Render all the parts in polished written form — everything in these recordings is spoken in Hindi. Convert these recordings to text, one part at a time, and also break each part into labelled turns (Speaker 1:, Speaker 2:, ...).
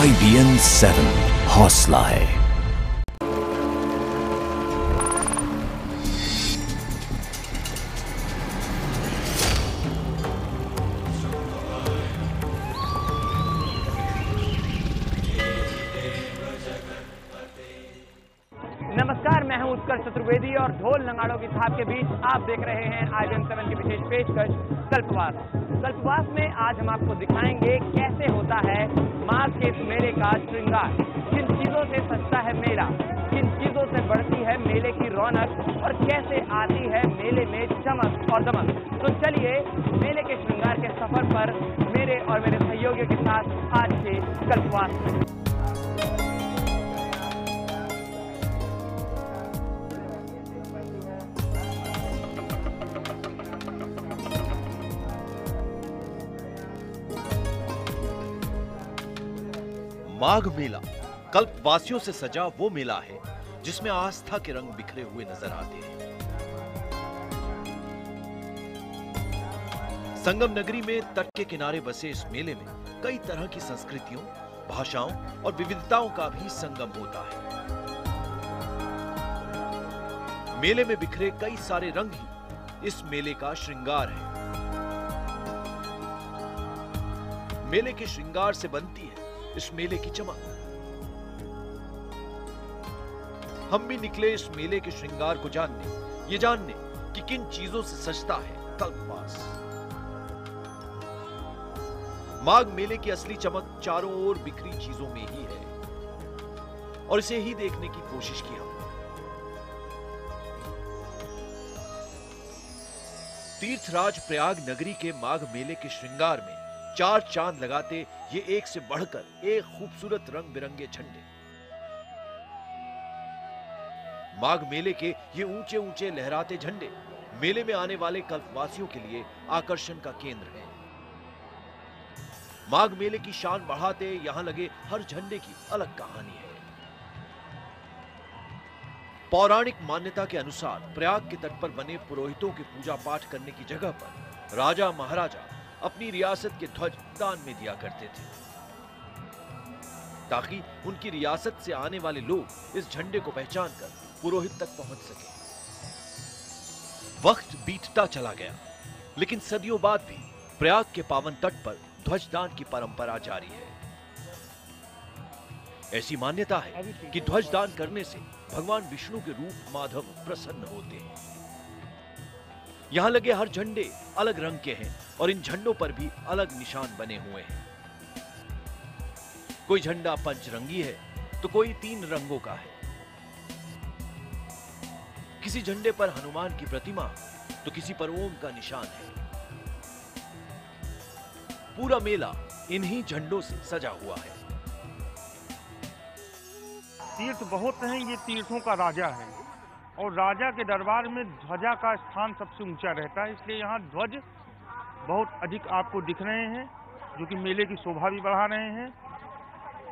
Speaker 1: IBN 7 हौसला है।
Speaker 2: नमस्कार, मैं हूं उत्कर्ष चतुर्वेदी और ढोल नगाड़ों की थाप के बीच आप देख रहे हैं IBN 7 की विशेष पेशकश कल्पवास। कल्पवास में आज हम आपको दिखाएंगे कैसे होता है माघ के इस मेले का श्रृंगार, किन चीजों से सजता है मेला, किन चीजों से बढ़ती है मेले की रौनक और कैसे आती है मेले में चमक और दमक। तो चलिए मेले के श्रृंगार के सफर पर मेरे और मेरे सहयोगियों के साथ आज से कल्पवास में।
Speaker 3: माघ मेला कल्पवासियों से सजा वो मेला है जिसमें आस्था के रंग बिखरे हुए नजर आते हैं। संगम नगरी में तट के किनारे बसे इस मेले में कई तरह की संस्कृतियों, भाषाओं और विविधताओं का भी संगम होता है। मेले में बिखरे कई सारे रंग ही इस मेले का श्रृंगार है। मेले के श्रृंगार से बनती है इस मेले की चमक। हम भी निकले इस मेले के श्रृंगार को जानने, ये जानने कि किन चीजों से सजता है कल्पवास। माघ मेले की असली चमक चारों ओर बिखरी चीजों में ही है और इसे ही देखने की कोशिश की हमने। तीर्थराज प्रयाग नगरी के माघ मेले के श्रृंगार में चार चांद लगाते ये एक से बढ़कर एक खूबसूरत रंग बिरंगे झंडे। माघ मेले के ये ऊंचे ऊंचे लहराते झंडे मेले में आने वाले कल्पवासियों के लिए आकर्षण का केंद्र है। माघ मेले की शान बढ़ाते यहां लगे हर झंडे की अलग कहानी है। पौराणिक मान्यता के अनुसार प्रयाग के तट पर बने पुरोहितों के पूजा पाठ करने की जगह पर राजा महाराजा अपनी रियासत के ध्वज दान में दिया करते थे ताकि उनकी रियासत से आने वाले लोग इस झंडे को पहचान कर पुरोहित तक पहुंच सके। वक्त बीतता चला गया, लेकिन सदियों बाद भी प्रयाग के पावन तट पर ध्वजदान की परंपरा जारी है। ऐसी मान्यता है कि ध्वजदान करने से भगवान विष्णु के रूप माधव प्रसन्न होते हैं। यहां लगे हर झंडे अलग रंग के हैं और इन झंडों पर भी अलग निशान बने हुए हैं। कोई झंडा पंचरंगी है तो कोई 3 रंगों का है। किसी झंडे पर हनुमान की प्रतिमा तो किसी पर ओम का निशान है। पूरा मेला इन्हीं झंडों से सजा हुआ है।
Speaker 4: तीर्थ बहुत हैं, ये तीर्थों का राजा है और राजा के दरबार में ध्वजा का स्थान सबसे ऊंचा रहता है, इसलिए यहाँ ध्वज बहुत अधिक आपको दिख रहे हैं जो कि मेले की शोभा भी बढ़ा रहे हैं।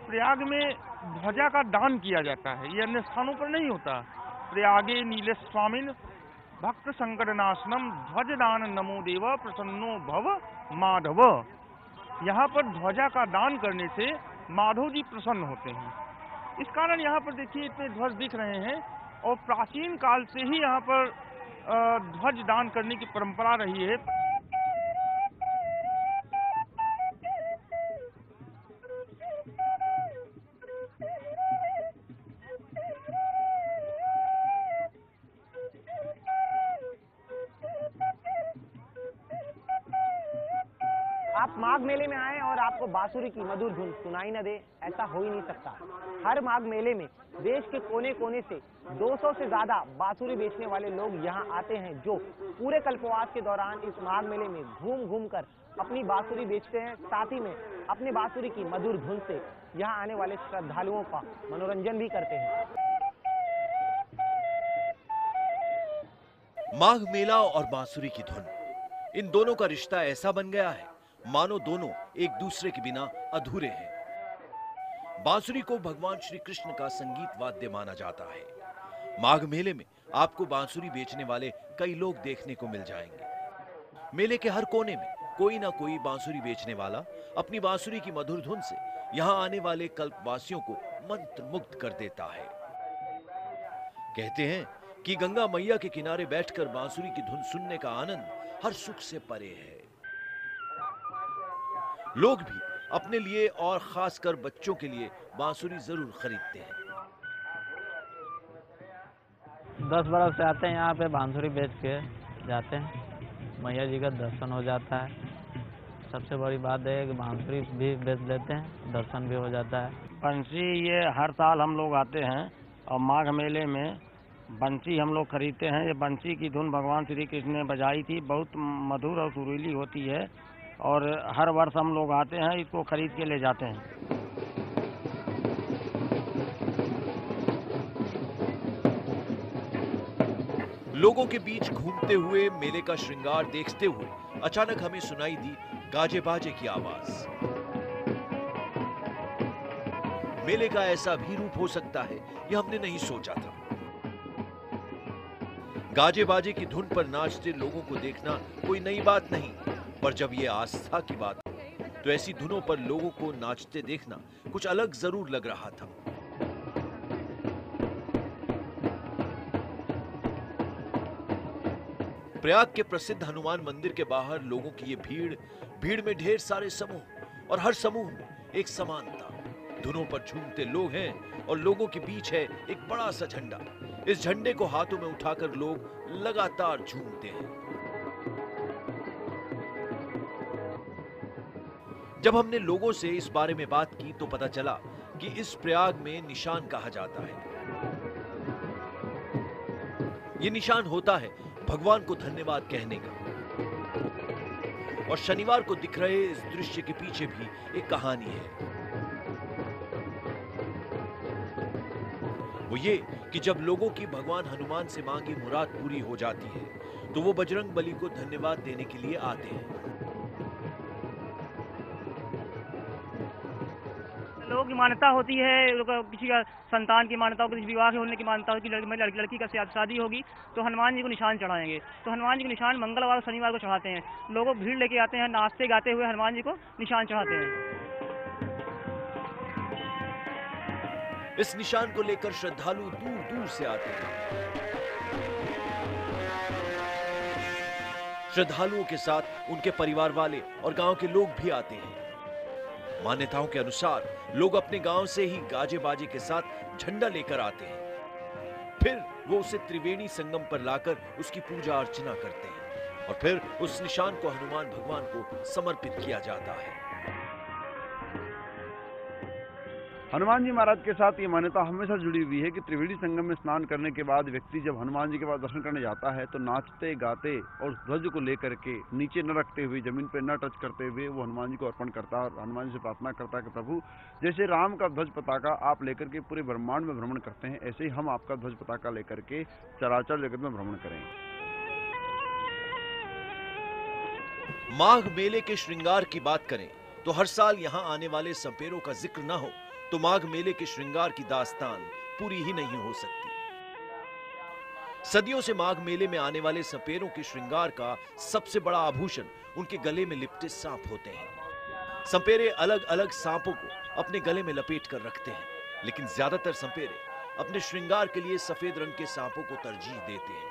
Speaker 4: प्रयाग में ध्वजा का दान किया जाता है, ये अन्य स्थानों पर नहीं होता। प्रयागे नीले स्वामिन भक्त संकट नाशनम ध्वज दान नमो देव प्रसन्नो भव माधव। यहाँ पर ध्वजा का दान करने से माधव जी प्रसन्न होते हैं। इस कारण यहाँ पर देखिए इतने ध्वज दिख रहे हैं और प्राचीन काल से ही यहाँ पर ध्वज दान करने की परंपरा रही है।
Speaker 2: आप माघ मेले में आए और आपको बांसुरी की मधुर धुन सुनाई न दे, ऐसा हो ही नहीं सकता। हर माघ मेले में देश के कोने कोने से 200 से ज्यादा बांसुरी बेचने वाले लोग यहाँ आते हैं, जो पूरे कल्पवास के दौरान इस माघ मेले में घूम घूम कर अपनी बांसुरी बेचते हैं। साथ ही में अपने बांसुरी की मधुर धुन से यहाँ आने वाले श्रद्धालुओं का मनोरंजन भी करते हैं।
Speaker 3: माघ मेला और बांसुरी की धुन, इन दोनों का रिश्ता ऐसा बन गया है मानो दोनों एक दूसरे के बिना अधूरे हैं। बांसुरी को भगवान श्री कृष्ण का संगीत वाद्य माना जाता है। माघ मेले में आपको बांसुरी बेचने वाले कई लोग देखने को मिल जाएंगे। मेले के हर कोने में कोई ना कोई बांसुरी बेचने वाला अपनी बांसुरी की मधुर धुन से यहाँ आने वाले कल्पवासियों को मंत्रमुग्ध कर देता है। कहते हैं कि गंगा मैया के किनारे बैठकर बांसुरी की धुन सुनने का आनंद हर सुख से परे है। लोग भी अपने लिए और खासकर बच्चों के लिए बांसुरी जरूर खरीदते हैं।
Speaker 5: 10 बरस से आते हैं यहाँ पे, बांसुरी बेच के जाते हैं, मैया जी का दर्शन हो जाता है। सबसे बड़ी बात है कि बांसुरी भी बेच लेते हैं, दर्शन भी हो जाता है।
Speaker 6: बंसी ये हर साल हम लोग आते हैं और माघ मेले में बंसी हम लोग खरीदते हैं। ये बंसी की धुन भगवान श्री कृष्ण ने बजाई थी, बहुत मधुर और सुरीली होती है और हर वर्ष हम लोग आते हैं, इसको खरीद के ले जाते हैं।
Speaker 3: लोगों के बीच घूमते हुए मेले का श्रृंगार देखते हुए अचानक हमें सुनाई दी गाजे बाजे की आवाज। मेले का ऐसा भी रूप हो सकता है, यह हमने नहीं सोचा था। गाजे बाजे की धुन पर नाचते लोगों को देखना कोई नई बात नहीं, पर जब यह आस्था की बात हो तो ऐसी धुनों पर लोगों को नाचते देखना कुछ अलग जरूर लग रहा था। प्रयाग के प्रसिद्ध हनुमान मंदिर के बाहर लोगों की ये भीड़ में ढेर सारे समूह और हर समूह में एक समानता। धुनों पर झूमते लोग हैं और लोगों के बीच है एक बड़ा सा झंडा। इस झंडे को हाथों में उठाकर लोग लगातार झूमते हैं। जब हमने लोगों से इस बारे में बात की तो पता चला कि इस प्रयाग में निशान कहा जाता है। ये निशान होता है भगवान को धन्यवाद कहने का। और शनिवार को दिख रहे इस दृश्य के पीछे भी एक कहानी है। वो ये कि जब लोगों की भगवान हनुमान से मांगी मुराद पूरी हो जाती है तो वो बजरंग बली को धन्यवाद देने के लिए आते हैं।
Speaker 7: लोगों की मान्यता होती है, किसी का संतान की मान्यता हो, किसी विवाह के होने की मान्यता हो कि लड़की का शादी होगी तो हनुमान जी को निशान चढ़ाएंगे। तो हनुमान जी को निशान मंगलवार और शनिवार को चढ़ाते हैं। लोग भीड़ लेके आते हैं, नाचते गाते हुए हनुमान जी को निशान चढ़ाते हैं।
Speaker 3: इस निशान को लेकर श्रद्धालु दूर दूर से आते हैं। श्रद्धालुओं के साथ उनके परिवार वाले और गांव के लोग भी आते हैं। मान्यताओं के अनुसार लोग अपने गांव से ही गाजे बाजे के साथ झंडा लेकर आते हैं। फिर वो उसे त्रिवेणी संगम पर लाकर उसकी पूजा अर्चना करते हैं और फिर उस निशान को हनुमान भगवान को समर्पित किया जाता है।
Speaker 8: हनुमान जी महाराज के साथ ये मान्यता हमेशा जुड़ी हुई है कि त्रिवेणी संगम में स्नान करने के बाद व्यक्ति जब हनुमान जी के पास दर्शन करने जाता है तो नाचते गाते और ध्वज को लेकर के नीचे न रखते हुए, जमीन पर न टच करते हुए वो हनुमान जी को अर्पण करता है और हनुमान जी से प्रार्थना करता है कि प्रभु जैसे राम का ध्वज पताका आप लेकर के पूरे ब्रह्मांड में भ्रमण करते हैं, ऐसे ही हम आपका ध्वज पताका लेकर के चराचर जगत में भ्रमण करें।
Speaker 3: माघ मेले के श्रृंगार की बात करें तो हर साल यहाँ आने वाले सपेरों का जिक्र न हो तो माघ मेले के श्रृंगार की दास्तान पूरी ही नहीं हो सकती। सदियों से माघ मेले में आने वाले सपेरों के श्रृंगार का सबसे बड़ा आभूषण उनके गले में लिपटे सांप होते हैं। सपेरे अलग अलग सांपों को अपने गले में लपेट कर रखते हैं, लेकिन ज्यादातर सपेरे अपने श्रृंगार के लिए सफेद रंग के सांपों को तरजीह देते हैं।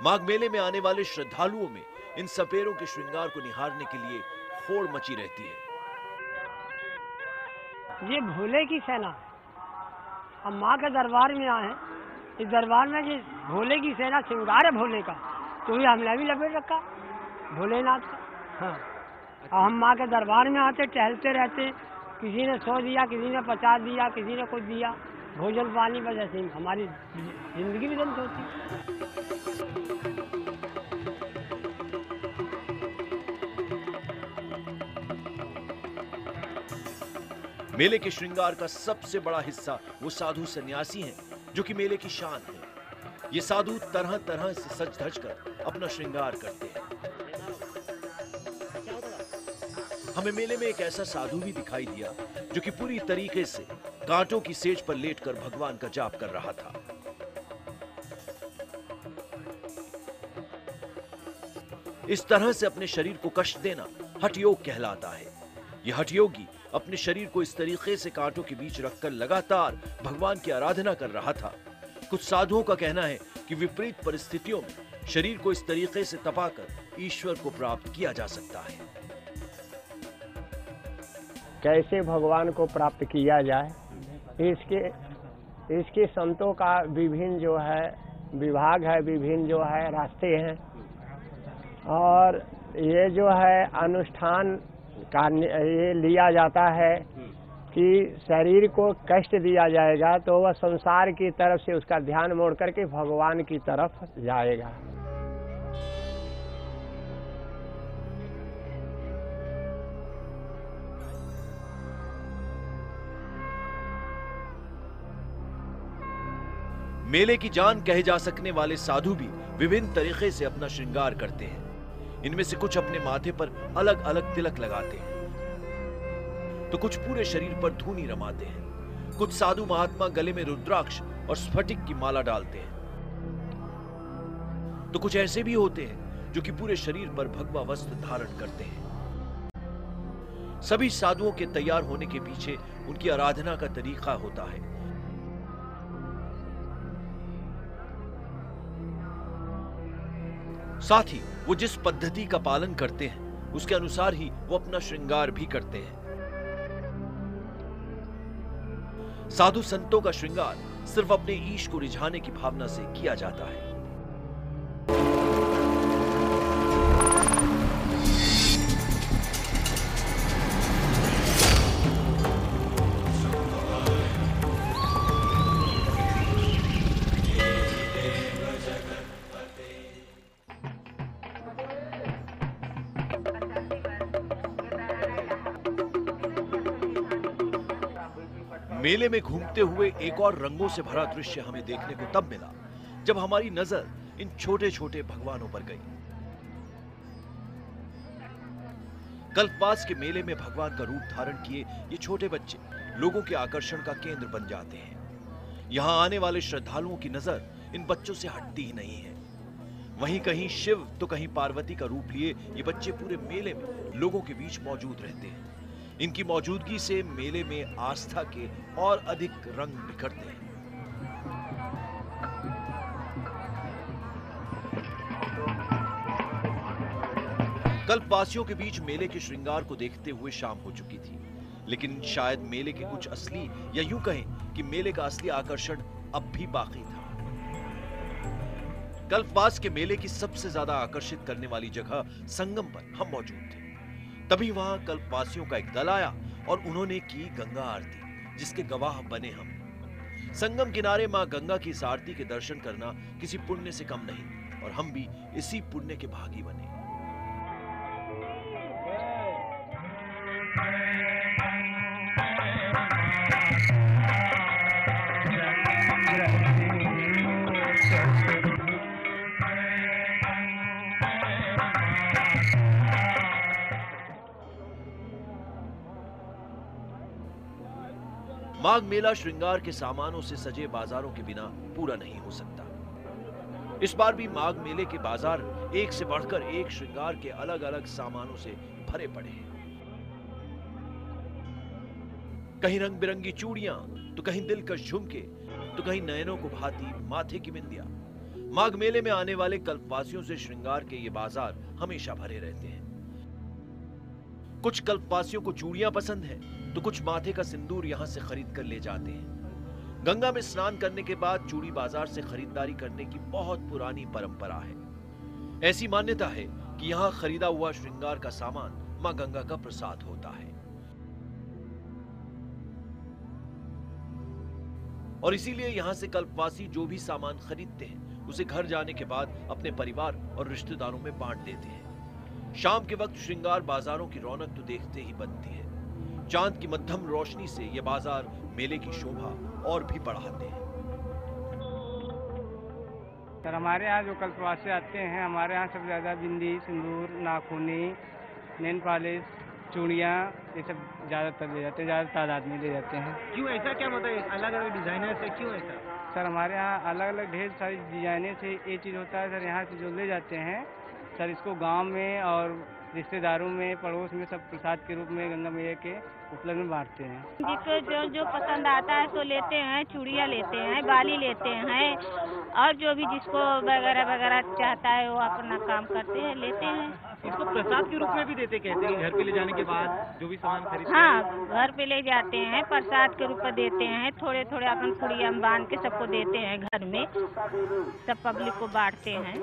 Speaker 3: माघ मेले में आने वाले श्रद्धालुओं में इन सपेरों के श्रृंगार को निहारने के लिए होड़ मची रहती है।
Speaker 9: ये भोले की सेना, हम माँ के दरबार में आए हैं। इस दरबार में ये भोले की सेना श्रृंगार है भोले का, तो ये हमने भी लपेट रखा भोलेनाथ का। हाँ, और हम माँ के दरबार में आते टहलते रहते, किसी ने 100 दिया, किसी ने 50 दिया, किसी ने कुछ दिया, भोजन पानी वजह से हमारी जिंदगी भी बंद होती।
Speaker 3: मेले के श्रृंगार का सबसे बड़ा हिस्सा वो साधु सन्यासी हैं जो कि मेले की शान है। ये साधु तरह तरह से सज धज कर अपना श्रृंगार करते हैं। हमें मेले में एक ऐसा साधु भी दिखाई दिया जो कि पूरी तरीके से कांटों की सेज पर लेटकर भगवान का जाप कर रहा था। इस तरह से अपने शरीर को कष्ट देना हठ योग कहलाता है। यह हठ योगी अपने शरीर को इस तरीके से कांटों के बीच रखकर लगातार भगवान की आराधना कर रहा था। कुछ साधुओं का कहना है कि विपरीत परिस्थितियों में शरीर को इस तरीके से तपाकर ईश्वर को प्राप्त किया जा सकता है।
Speaker 10: कैसे भगवान को प्राप्त किया जाए, इसके संतों का विभिन्न जो है विभाग है, विभिन्न जो है रास्ते हैं। और ये जो है अनुष्ठान का ये लिया जाता है कि शरीर को कष्ट दिया जाएगा तो वह संसार की तरफ से उसका ध्यान मोड़ करके भगवान की तरफ जाएगा।
Speaker 3: मेले की जान कहे जा सकने वाले साधु भी विभिन्न तरीके से अपना श्रृंगार करते हैं। इनमें से कुछ अपने माथे पर अलग अलग तिलक लगाते हैं, तो कुछ पूरे शरीर पर धूनी रमाते हैं। कुछ साधु महात्मा गले में रुद्राक्ष और स्फटिक की माला डालते हैं, तो कुछ ऐसे भी होते हैं जो कि पूरे शरीर पर भगवा वस्त्र धारण करते हैं। सभी साधुओं के तैयार होने के पीछे उनकी आराधना का तरीका होता है। साथ ही वो जिस पद्धति का पालन करते हैं उसके अनुसार ही वो अपना श्रृंगार भी करते हैं। साधु संतों का श्रृंगार सिर्फ अपने ईश को रिझाने की भावना से किया जाता है। मेले में घूमते हुए एक और रंगों से भरा दृश्य हमें देखने को तब मिला जब हमारी नजर इन छोटे छोटे भगवानों पर गई। कल्पवास के मेले में भगवान का रूप धारण किए ये छोटे बच्चे लोगों के आकर्षण का केंद्र बन जाते हैं। यहाँ आने वाले श्रद्धालुओं की नजर इन बच्चों से हटती ही नहीं है। वहीं कहीं शिव तो कहीं पार्वती का रूप लिए ये बच्चे पूरे मेले में लोगों के बीच मौजूद रहते हैं। इनकी मौजूदगी से मेले में आस्था के और अधिक रंग बिखरते हैं। कल्पवासियों के बीच मेले के श्रृंगार को देखते हुए शाम हो चुकी थी, लेकिन शायद मेले के कुछ असली या यूं कहें कि मेले का असली आकर्षण अब भी बाकी था। कल्पवास के मेले की सबसे ज्यादा आकर्षित करने वाली जगह संगम पर हम मौजूद थे। तभी वहां कल्पवासियों का एक दल आया और उन्होंने की गंगा आरती, जिसके गवाह बने हम। संगम किनारे मां गंगा की इस आरती के दर्शन करना किसी पुण्य से कम नहीं, और हम भी इसी पुण्य के भागी बने। माघ मेला श्रृंगार के सामानों से सजे बाजारों के बिना पूरा नहीं हो सकता। इस बार भी माघ मेले के बाजार एक से बढ़कर एक श्रृंगार के अलग अलग सामानों से भरे पड़े हैं। कहीं रंग बिरंगी चूड़ियां, तो कहीं दिलकश झुमके, तो कहीं नयनों को भाती माथे की बिंदिया। माघ मेले में आने वाले कल्पवासियों से श्रृंगार के ये बाजार हमेशा भरे रहते हैं। कुछ कल्पवासियों को चूड़ियां पसंद है, तो कुछ माथे का सिंदूर यहां से खरीद कर ले जाते हैं। गंगा में स्नान करने के बाद चूड़ी बाजार से खरीदारी करने की बहुत पुरानी परंपरा है। ऐसी मान्यता है कि यहां खरीदा हुआ श्रृंगार का सामान मां गंगा का प्रसाद होता है, और इसीलिए यहां से कल्पवासी जो भी सामान खरीदते हैं उसे घर जाने के बाद अपने परिवार और रिश्तेदारों में बांट देते हैं। शाम के वक्त श्रृंगार बाजारों की रौनक तो देखते ही बनती है। चांद की मध्यम रोशनी से ये बाजार मेले की शोभा और भी बढ़ाते हैं।
Speaker 11: सर हमारे यहाँ जो कल्पवासी आते हैं, हमारे यहाँ सबसे ज़्यादा बिंदी, सिंदूर, नाखूनी, नेल पॉलिश, चूड़ियाँ, ये सब ज़्यादातर ले जाते हैं, ज़्यादा तादाद में ले जाते हैं।
Speaker 12: क्यों ऐसा, क्या मतलब अलग अलग डिजाइनर से क्यों ऐसा?
Speaker 11: सर हमारे यहाँ अलग अलग ढेर सारी डिजाइने से ये चीज़ होता है सर, यहाँ से जो ले जाते हैं सर इसको गांव में और रिश्तेदारों में, पड़ोस में सब प्रसाद के रूप में गंगा मैया के उपलक्ष्य में बांटते हैं।
Speaker 13: जिसको जो जो पसंद आता है तो लेते हैं, चूड़ियाँ लेते हैं, बाली लेते हैं, और जो भी जिसको वगैरह वगैरह चाहता है वो अपना काम करते हैं, लेते हैं।
Speaker 12: इसको प्रसाद के रूप में भी देते कहते हैं, घर पे ले जाने के बाद जो भी सामान खरीदते हैं।
Speaker 13: हाँ, घर पे ले जाते हैं, प्रसाद के रूप में देते हैं, थोड़े थोड़े अपन पुड़िया में बांध के सबको देते हैं, घर में सब पब्लिक को बांटते हैं।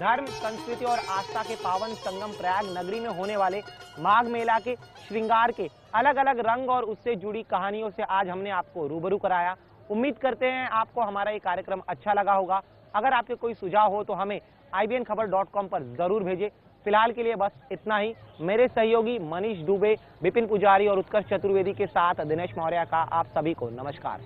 Speaker 2: धर्म, संस्कृति और आस्था के पावन संगम प्रयाग नगरी में होने वाले माघ मेला के श्रृंगार के अलग अलग रंग और उससे जुड़ी कहानियों से आज हमने आपको रूबरू कराया। उम्मीद करते हैं आपको हमारा ये कार्यक्रम अच्छा लगा होगा। अगर आपके कोई सुझाव हो तो हमें ibnखबर.com पर जरूर भेजें। फिलहाल के लिए बस इतना ही। मेरे सहयोगी मनीष दुबे, विपिन पुजारी और उत्कर्ष चतुर्वेदी के साथ दिनेश मौर्य का आप सभी को नमस्कार।